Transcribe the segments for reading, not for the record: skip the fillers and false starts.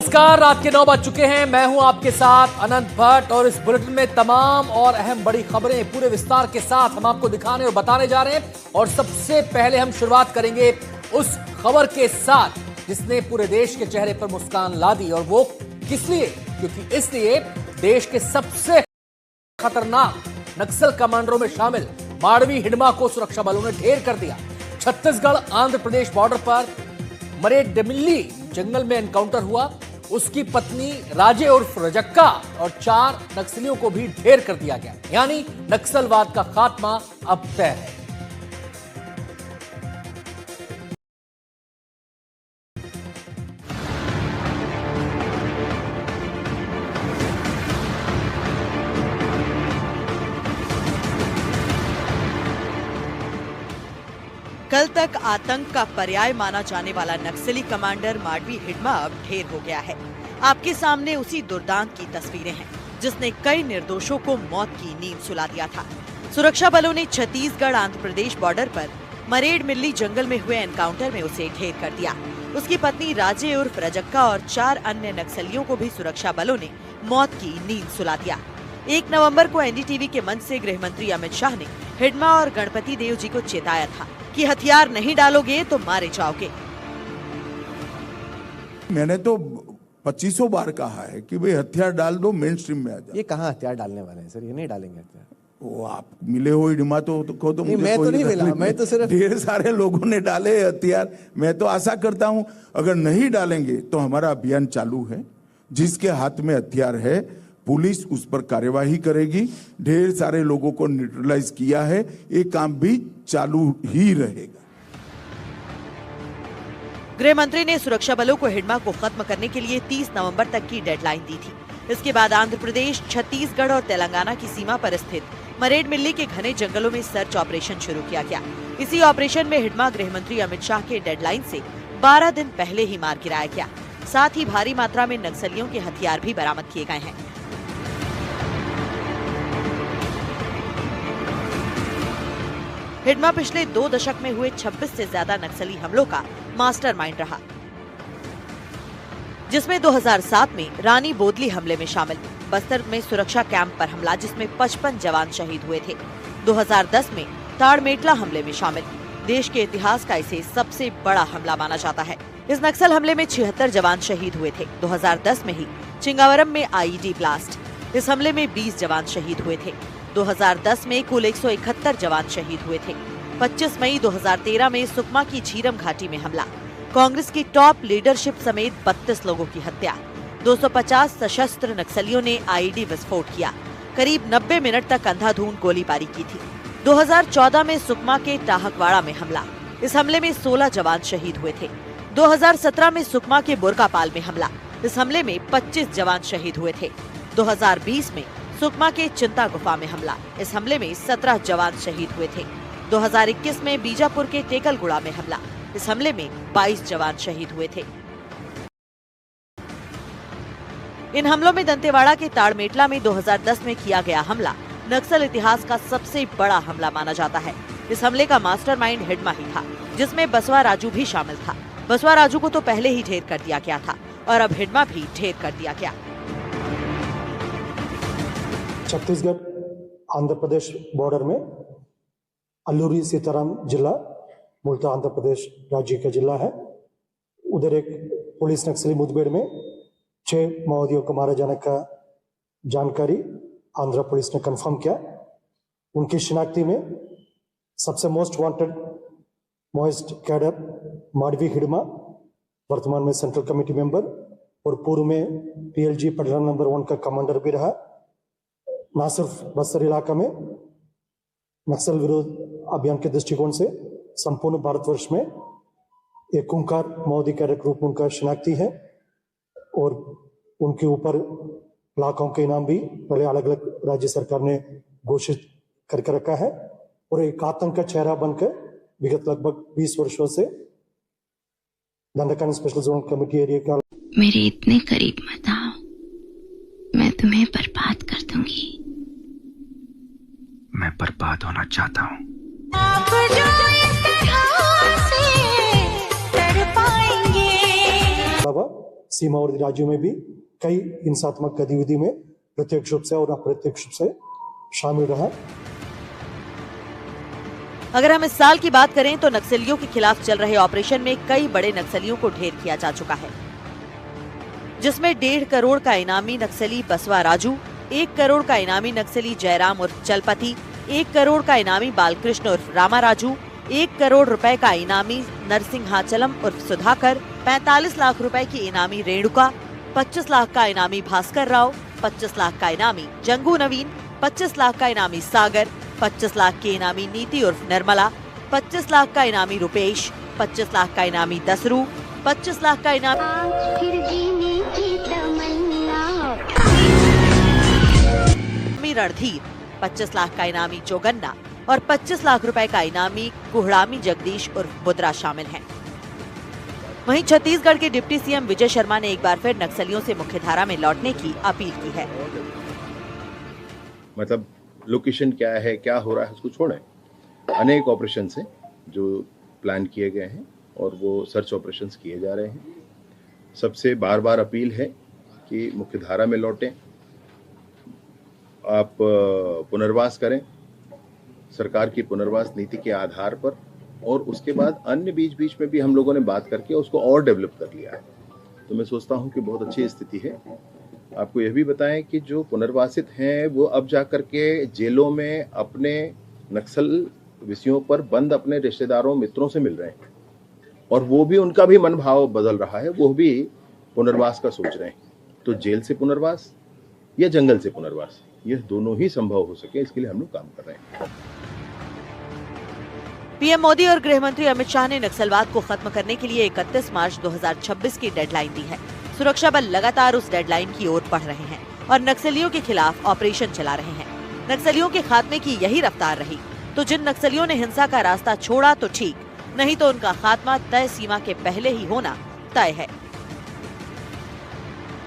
नमस्कार, रात के 9 बज चुके हैं। मैं हूं आपके साथ अनंत भट्ट और इस बुलेटिन में तमाम और अहम बड़ी खबरें पूरे विस्तार के साथ हम आपको दिखाने और बताने जा रहे हैं। और सबसे पहले हम शुरुआत करेंगे उस खबर के साथ जिसने पूरे देश के चेहरे पर मुस्कान ला दी। और वो किस लिए? क्योंकि इसलिए देश के सबसे खतरनाक नक्सल कमांडरों में शामिल माड़वी हिडमा को सुरक्षा बलों ने ढेर कर दिया। छत्तीसगढ़ आंध्र प्रदेश बॉर्डर पर मरेडमिल्ली जंगल में एनकाउंटर हुआ। उसकी पत्नी राजे उर्फ रजक्का और 4 नक्सलियों को भी ढेर कर दिया गया। यानी नक्सलवाद का खात्मा अब तय है। कल तक आतंक का पर्याय माना जाने वाला नक्सली कमांडर माड़वी हिडमा अब ढेर हो गया है। आपके सामने उसी दुर्दांत की तस्वीरें हैं जिसने कई निर्दोषों को मौत की नींद सुला दिया था। सुरक्षा बलों ने छत्तीसगढ़ आंध्र प्रदेश बॉर्डर पर मरेडमिल्ली जंगल में हुए एनकाउंटर में उसे ढेर कर दिया। उसकी पत्नी राजे उर्फ रजक्का और 4 अन्य नक्सलियों को भी सुरक्षा बलों ने मौत की नींद सुला दिया। 1 नवंबर को एनडीटीवी के मंच से गृह मंत्री अमित शाह ने हिडमा और गणपति देव जी को चेताया था कि हथियार नहीं डालोगे तो मारे जाओगे। मैंने तो 2500 बार कहा है कि भाई हथियार डाल दो, मेन स्ट्रीम में आ जाओ। ये कहाँ हथियार डालने वाले हैं सर? ये नहीं डालेंगे हथियार। वो आप मिले हो हिडमा तो मुझे मैं तो नहीं मिला, मैं तो सिर्फ ढेर सारे लोगों ने डाले हथियार। मैं तो आशा करता हूं अगर नहीं डालेंगे तो हमारा अभियान चालू है। जिसके हाथ में हथियार है पुलिस उस पर कार्यवाही करेगी। ढेर सारे लोगों को न्यूट्रलाइज किया है, ये काम भी चालू ही रहेगा। गृह मंत्री ने सुरक्षा बलों को हिडमा को खत्म करने के लिए 30 नवंबर तक की डेडलाइन दी थी। इसके बाद आंध्र प्रदेश, छत्तीसगढ़ और तेलंगाना की सीमा पर स्थित मरेडमिल्ली के घने जंगलों में सर्च ऑपरेशन शुरू किया गया। इसी ऑपरेशन में हिडमा गृह मंत्री अमित शाह के डेडलाइन से 12 दिन पहले ही मार गिराया गया। साथ ही भारी मात्रा में नक्सलियों के हथियार भी बरामद किए गए हैं। हिडमा पिछले 2 दशक में हुए 26 से ज्यादा नक्सली हमलों का मास्टरमाइंड रहा, जिसमें 2007 में रानी बोदली हमले में शामिल, बस्तर में सुरक्षा कैंप पर हमला जिसमें 55 जवान शहीद हुए थे, 2010 में ताड़मेटला हमले में शामिल। देश के इतिहास का इसे सबसे बड़ा हमला माना जाता है। इस नक्सल हमले में 76 जवान शहीद हुए थे। 2010 में ही चिंगावरम में आईईडी ब्लास्ट, इस हमले में 20 जवान शहीद हुए थे। 2010 में कुल 171 जवान शहीद हुए थे। 25 मई 2013 में सुकमा की झीरम घाटी में हमला, कांग्रेस की टॉप लीडरशिप समेत 32 लोगों की हत्या, 250 सशस्त्र नक्सलियों ने आईईडी विस्फोट किया, करीब 90 मिनट तक अंधाधुंध गोलीबारी की थी। 2014 में सुकमा के टाहकवाड़ा में हमला, इस हमले में 16 जवान शहीद हुए थे। 2017 में सुकमा के बुरकापाल में हमला, इस हमले में 25 जवान शहीद हुए थे। 2020 में सुकमा के चिंता गुफा में हमला, इस हमले में 17 जवान शहीद हुए थे। 2021 में बीजापुर के टेकलगुड़ा में हमला, इस हमले में 22 जवान शहीद हुए थे। इन हमलों में दंतेवाड़ा के ताड़मेटला में 2010 में किया गया हमला नक्सल इतिहास का सबसे बड़ा हमला माना जाता है। इस हमले का मास्टरमाइंड हिडमा ही था, जिसमें बसवा राजू भी शामिल था। बसवा राजू को तो पहले ही ढेर कर दिया गया था और अब हिडमा भी ढेर कर दिया गया। छत्तीसगढ़ आंध्र प्रदेश बॉर्डर में अल्लूरी सीताराम जिला, मूलतः आंध्र प्रदेश राज्य का जिला है, उधर एक पुलिस नक्सली मुठभेड़ में 6 माओवादियों को मारे जाने का जानकारी आंध्र पुलिस ने कंफर्म किया। उनकी शिनाख्ती में सबसे most wanted most cadre Madvi Hidma, वर्तमान में सेंट्रल कमेटी मेंबर और पूर्व में पीएलजी पटना नंबर 1 का कमांडर भी रहा। न सिर्फ बस्तर इलाका में नक्सल विरोध अभियान के दृष्टिकोण से संपूर्ण भारतवर्ष में एक खूंखार माओवादी कैडर ग्रुप उनका शिनाख्ती है और उनके ऊपर लाखों के इनाम भी पहले अलग अलग राज्य सरकार ने घोषित करके रखा है और एक आतंक का चेहरा बनकर विगत लगभग 20 वर्षों से दंडकांड स्पेशल जोन कमेटी एरिया का। मेरे इतने करीब मत आओ, मैं तुम्हें बर्बाद कर दूंगी। मैं बर्बाद होना चाहता हूँ। आप जो इस तरह से तड़पाएंगे। सीमावर्ती राज्यों में भी कई हिंसात्मक गतिविधि में प्रत्यक्ष रूप से और अप्रत्यक्ष रूप से शामिल रहा। अगर हम इस साल की बात करें तो नक्सलियों के खिलाफ चल रहे ऑपरेशन में कई बड़े नक्सलियों को ढेर किया जा चुका है, जिसमें 1.5 करोड़ का इनामी नक्सली बसवा राजू, 1 करोड़ का इनामी नक्सली जयराम उर्फ चलपति, 1 करोड़ का इनामी बालकृष्ण उर्फ रामा राजू, 1 करोड़ रुपए का इनामी नरसिंहाचलम उर्फ सुधाकर, 45 लाख रुपए की इनामी रेणुका, 25 लाख का इनामी भास्कर राव, 25 लाख का इनामी जंगू नवीन, 25 लाख का इनामी सागर, 25 लाख की इनामी नीति उर्फ निर्मला, 25 लाख का इनामी रुपेश, 25 लाख का इनामी दसरू, 25 लाख का इनामी रणधीर, 25 लाख का इनामी जोगन्ना और 25 लाख रुपए का इनामी कुहड़ामी जगदीश उर्फ बुद्रा शामिल हैं। वहीं छत्तीसगढ़ के डिप्टी सीएम विजय शर्मा ने एक बार फिर नक्सलियों से मुख्यधारा में लौटने की अपील की है। मतलब लोकेशन क्या है, क्या हो रहा है, उसको छोड़ें। अनेक ऑपरेशन हैं जो प्लान किए गए हैं और वो सर्च ऑपरेशंस किए जा रहे हैं। सबसे बार बार अपील है कि मुख्यधारा में लौटें, आप पुनर्वास करें सरकार की पुनर्वास नीति के आधार पर, और उसके बाद अन्य बीच में भी हम लोगों ने बात करके उसको और डेवलप कर लिया है। तो मैं सोचता हूं कि बहुत अच्छी स्थिति है। आपको यह भी बताएं कि जो पुनर्वासित हैं वो अब जाकर के जेलों में अपने नक्सल विषयों पर बंद अपने रिश्तेदारों मित्रों से मिल रहे हैं, और वो भी उनका भी मनोभाव बदल रहा है, वो भी पुनर्वास का सोच रहे हैं। तो जेल से पुनर्वास या जंगल से पुनर्वास, यह दोनों ही संभव हो सके, इसके लिए हम लोग काम कर रहे हैं। पीएम मोदी और गृह मंत्री अमित शाह ने नक्सलवाद को खत्म करने के लिए 31 मार्च 2026 की डेडलाइन दी है। सुरक्षा बल लगातार उस डेडलाइन की ओर बढ़ रहे हैं और नक्सलियों के खिलाफ ऑपरेशन चला रहे हैं। नक्सलियों के खात्मे की यही रफ्तार रही तो जिन नक्सलियों ने हिंसा का रास्ता छोड़ा तो ठीक, नहीं तो उनका खात्मा तय सीमा के पहले ही होना तय है।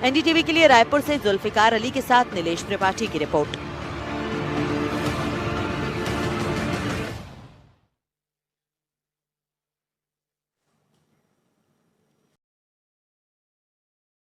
एनडीटीवी के लिए रायपुर से जुल्फिकार अली के साथ नीलेश त्रिपाठी की रिपोर्ट।